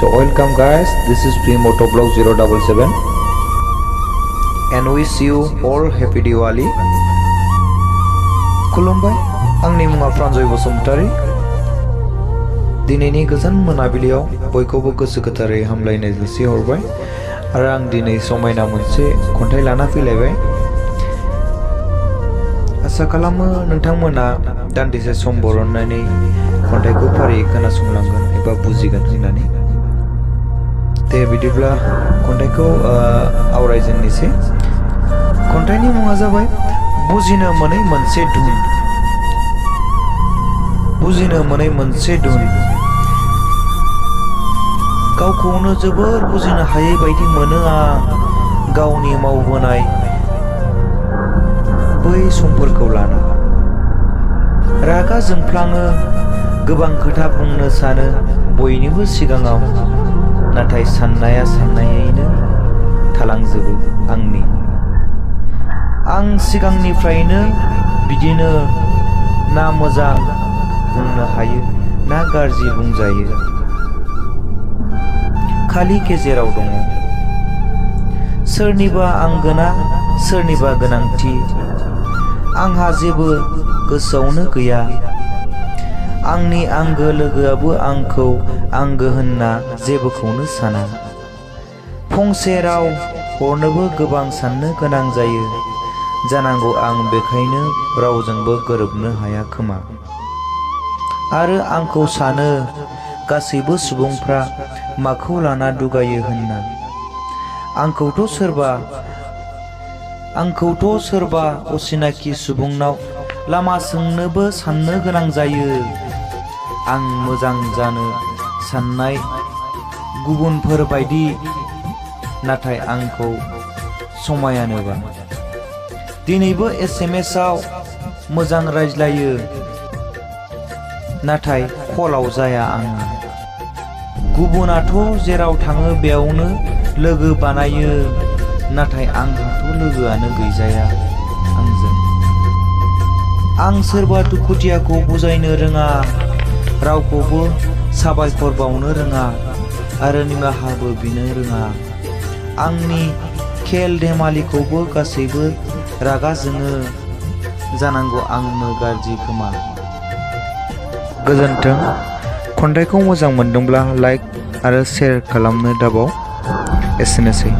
So welcome guys, this is Motovlog 077 and wish you all happy Diwali. खुलुमबाय, आंनि मुङा फ्रान्जय बसुमतारी। दिनैनि गोजोन मोनाबिलियाव बयखौबो गोसो गोथारै हामलायनाय जासिहरबाय आरो आं दिनै समायना मोनसे खन्थाइ लाना फैलायबाय। आसा खालामो नोंथांमोना दान्दिसे सम बरननानै खन्थाइखौ फारियै खोनासंलांगोन एबा बुजिगोन होननानै। दे बिदिब्ला खन्थाइखौ आवरायजेननोसै। खन्थाइनि मुङा जाबाय बुजिनो मोनै मोनसे धुन। बुजिनो मोनै मोनसे धुन। गावखौनो जोबोर बुजिनो हायै बायदि मोनो आं गावनि मावबोनाय बै समफोरखौ लाना। रागा जोंफ्लाङो, गोबां खोथा बुंनो सानो बयनिबो सिगाङाव, नाथाय साननाया साननायैनो थालांजोबो आंनि। आं सिगांनिफ्रायनो बिदिनो ना मोजां बुंनो हायो ना गाज्रि बुंजायो, खालि गेजेराव दङ। सोरनिबा आंगोना सोरनिबा गोनांथि आंहा जेबो गोसोआवनो गैया। आंनि आंगो लोगोआबो आंखौ आंगो होनना जेबोखौनो साना। फंसे राव हरनोबो गोबां साननो गोनां जायो जानांगौ। आं बेखायनो रावजोंबो गोरोबनो हाया खोमा। आरो आंखौ सानो गासैबो सुबुंफ्रा माखौ लाना दुगायो होनना। आंखौथ' सोरबा असिनाखि सुबुंनाव लामा सोंनोबो साननो गोनां जायो। आं मोजां जानो साननाय गुबुनफोर बायदि, नाथाय आंखौ समायानोबा। दिनैबो SMS-आव मोजां रायज्लायो, नाथाय कलाव जाया आङो। गुबुनाथ' जेराव थाङो बेयावनो लोगो बानायो, नाथाय आंहाथ' लोगोआनो गैजाया आंजों। आं सोरबा दुखुथियाखौ बुजायनो रोङा, रावखौबो साबायखर बावनो रोङा आरो निमाहाबो बिनो रोङा। आंनि खेल धेमालिखौबो गासैबो रागा जोङो जानांगौ। आंनो गाज्रि खोमा। गोजोन्थों। खन्थाइखौ मोजां मोनदोंब्ला लाइक आरो शेयार खालामनो दाबाव। एसेनोसै।